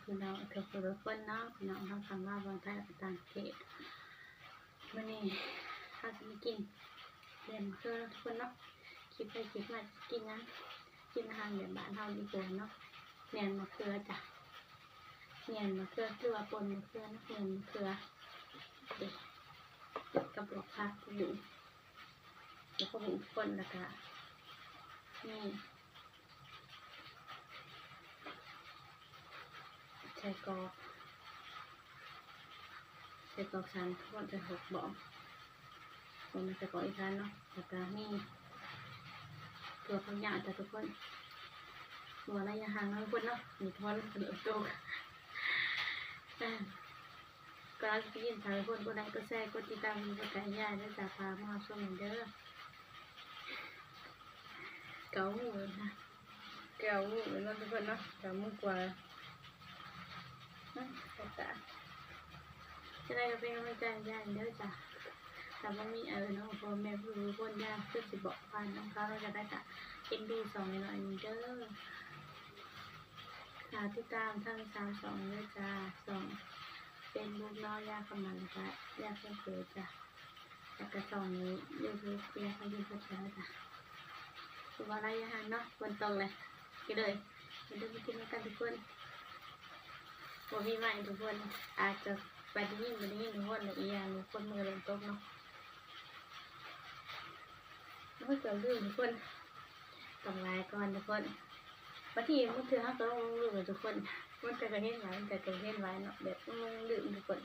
พี่น้องทุกคนเนาะพี่น้องทั้งฝั่งลาวฝั่งไทยและต่างประเทศวันนี้เราจะมากินเรียนเพื่อทุกคนเนาะคิดไปคิดมากินนะกินอาหารแบบบ้านเราดีกว่าเนาะเนียนมะเขือจ้ะเนียนมะเขือคือว่าปนมะเขือนะเนียนมะเขือเด็กกับดอกผักบุ้งแล้วก็บุ้งป่นแล้วก็นี่ใส่กรอกสันทุกคนจะหกบอกคนมันจะกรอกอีกครั้งเนาะแล้วก็นี่ตัวข้าวย่างแต่ทุกคนหัวระยะห่างทุกคนเนาะมีทอนกระโดดโตก็รักที่ยินสายคนก็ได้ก็แซ่ก็ติดตามก็ไก่ย่างได้จากพามาชมเด้อเก๋าหมูนะเก๋าหมูเนาะทุกคนเนาะเก๋าหมูกว่าจะได้ก็เป็นกำลังใจย่างเด้อจ้ะแต่ว่ามีน้องพ่อแม่ผู้รู้คนย่างเพื่อสิบอกฟันน้องเขาเราจะได้กะเอ็นดู2หน่อยเด้อค่ะติดตามทั้ง32ด้วยจ้า2เป็นลูกน้อยยาขมันค่ะยาเพื่อนเกิดจ้ะแล้วก็2นี้ยูทูบยาเขาอยู่กับเราจ้ะตัวอะไรยาหันเนาะบนตรงเลยก็เลยมันจะไปกินกันทุกคนวันพี่ใหม่ทุกคนอาจจะไปที่นี่ทุกคนละอีอย่างทุกคนมือลงโต๊ะเนาะไม่เกิดเรื่องทุกคนต้องไลน์ก่อนทุกคนบางทีมันถือห้าตัวลงลืมทุกคนมันจะกระเห็นไว้มันจะกระเห็นไว้เนาะแบบลงลืมทุกคน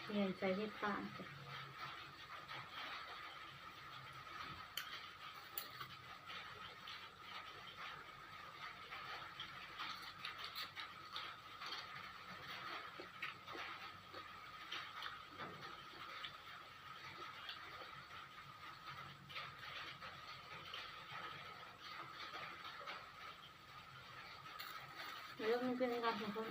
เรียนใจเฮ็ดฟางจ้ะเรื่องมันเป็นยังไงทุกคน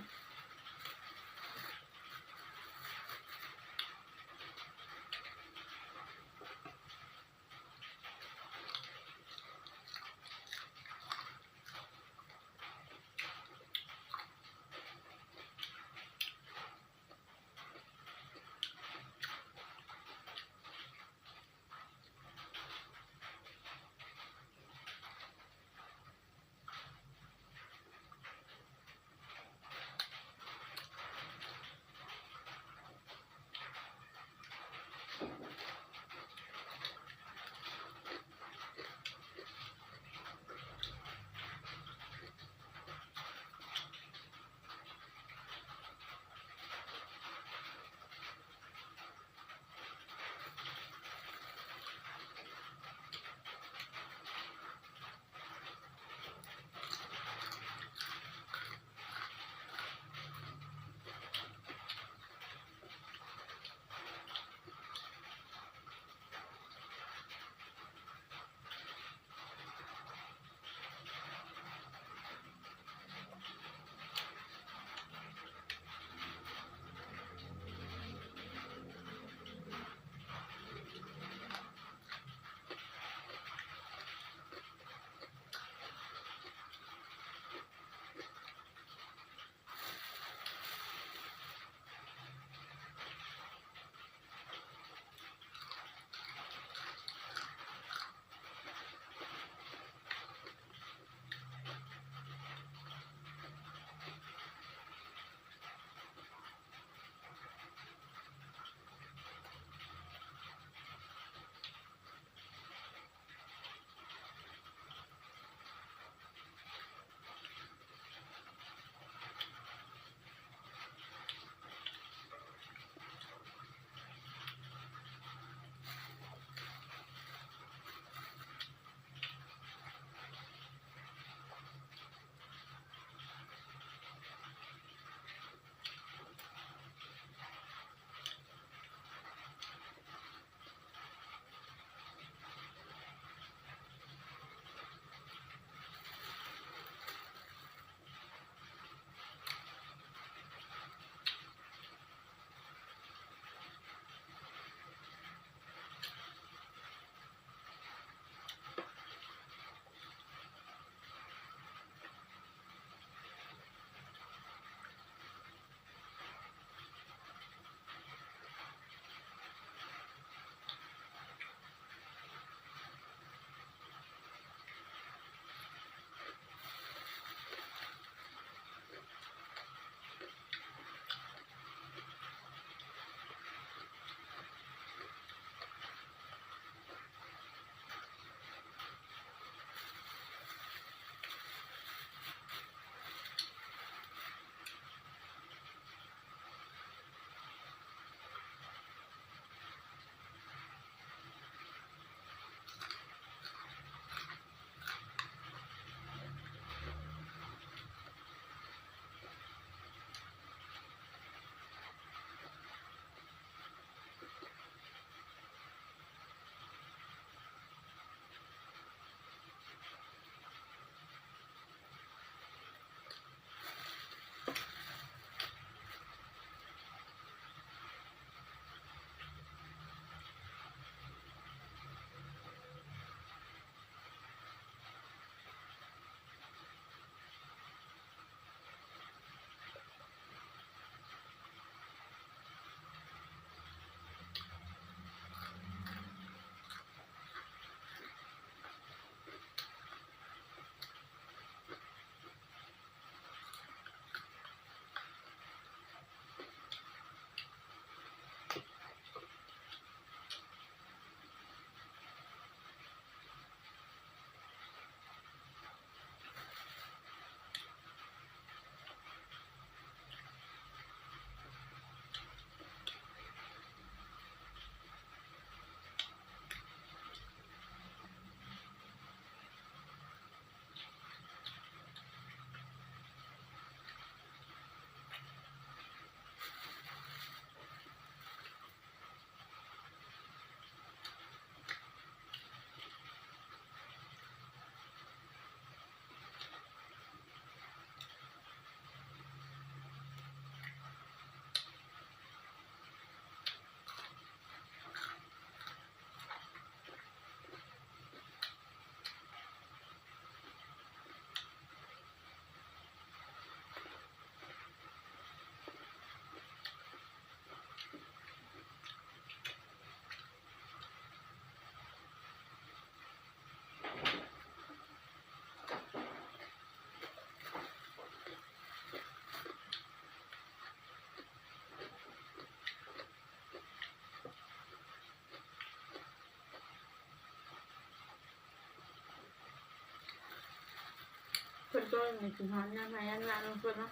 คนก็มีสิหอมน้ำไหลน้ำลายลงคนเนาะ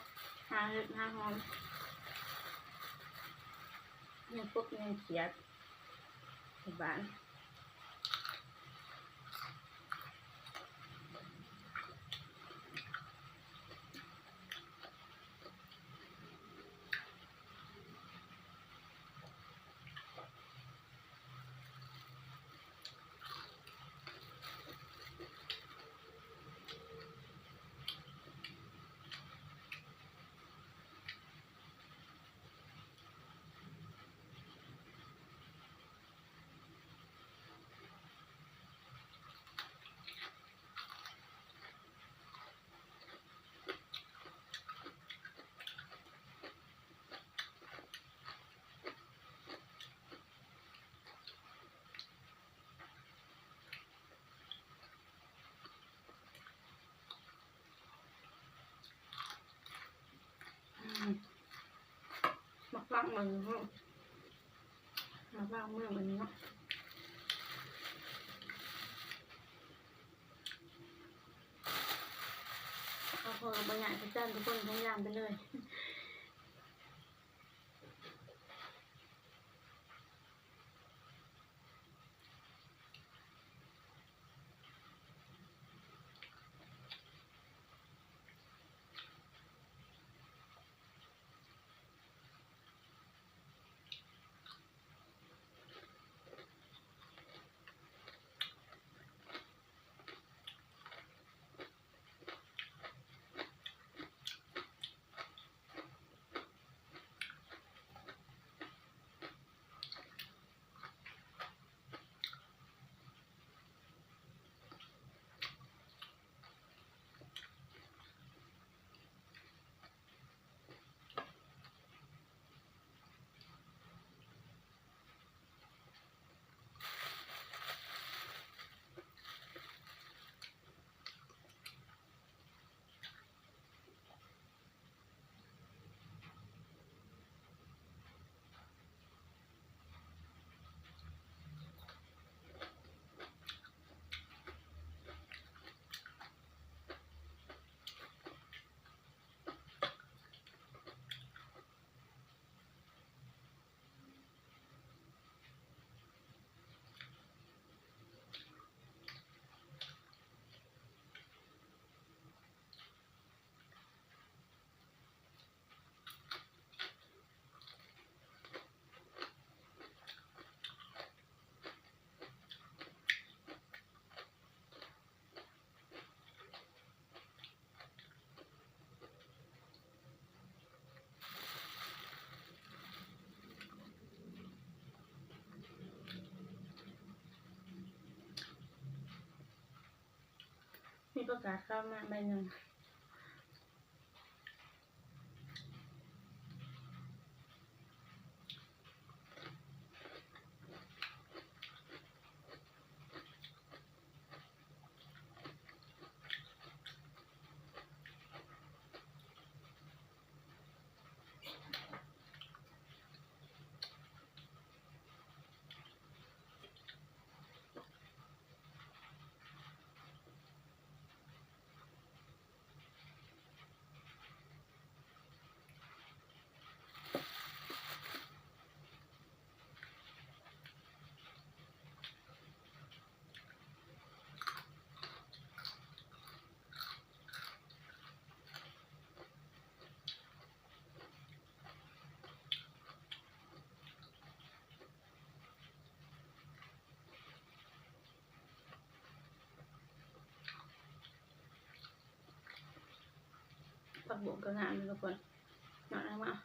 หาเห็ดหาหอมเนี่ยพวกเนี่ยเขียดในบ้านมาฟังมันมาฟังเมื่อมันเนาะเอาพอบางอย่างไปจ้างทุกคนทั้งอย่างไปเลยมีประกาศเข้ามาใบหนึ่งผักบุ้งก็งามเลยทุกคนน่ารักมาก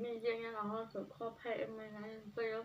มีเรื่องยังเอาสุดข้อแพ้ไม่ได้เปรี้ยว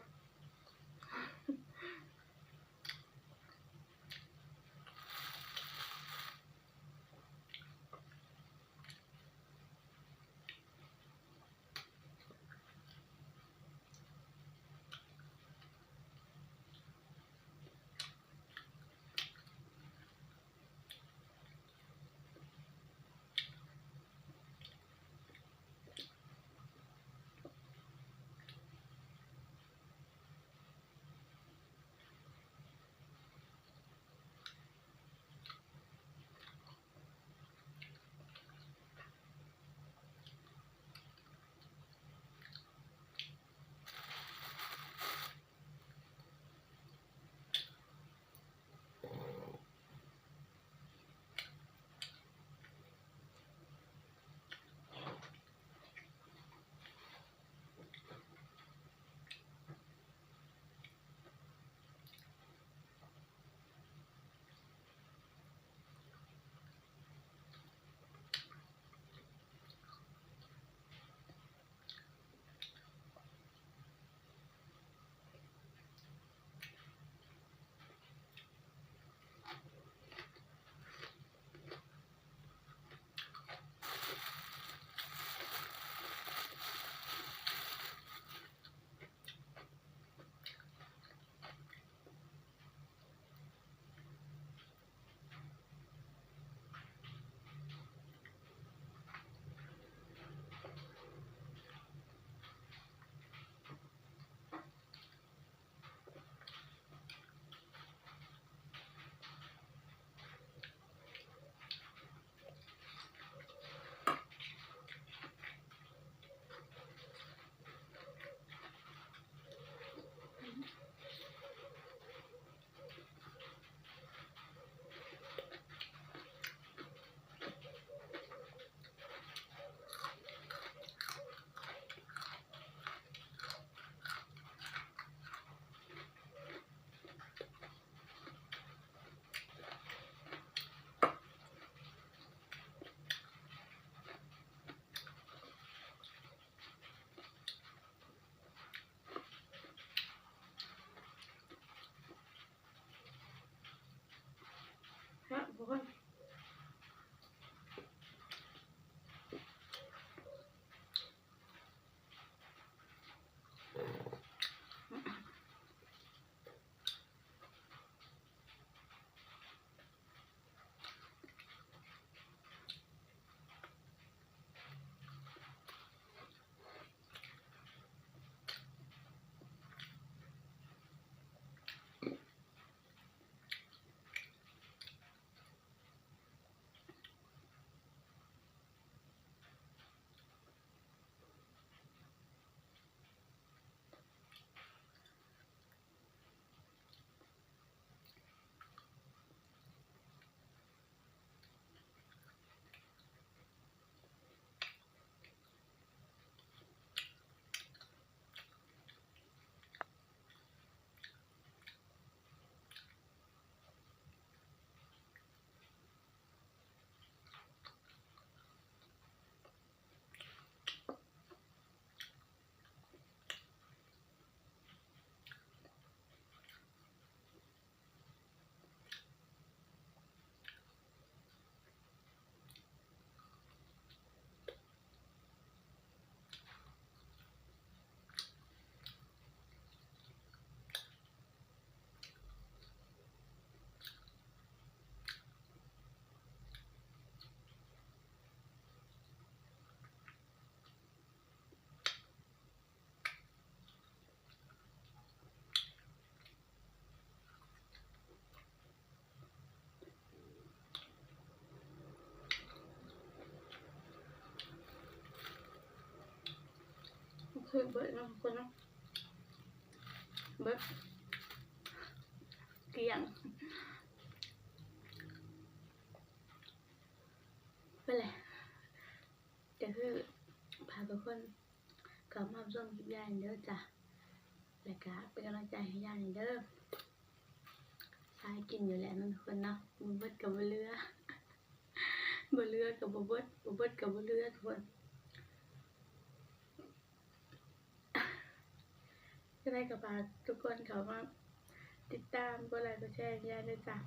ทุกคนคือเบิดเนาะทุกคนเนาะเบิดเกลี้ยงไปเลยก็คือพาทุกคนกลับมาชมคลิปยายเด้อจ้ะแล้วก็เป็นกำลังใจให้ยายเด้อใช้กินอยู่แล้วทุกคนเนาะบ่เบิดก็บ่เหลือบ่เหลือก็บ่เบิดบ่เบิดก็บ่เหลือทุกคน ก็ได้กับฝากทุกคนเขามาติดตามกดไลค์กดแชร์ยายด้วยจ้ะ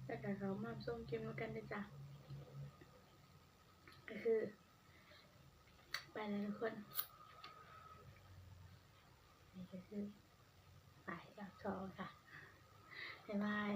แล้วก็เขามาส่งคลิปมากันด้วยจ้ะก็คือไปแล้วทุกคนนี่ก็คือไปจากทอค่ะบ๊ายบาย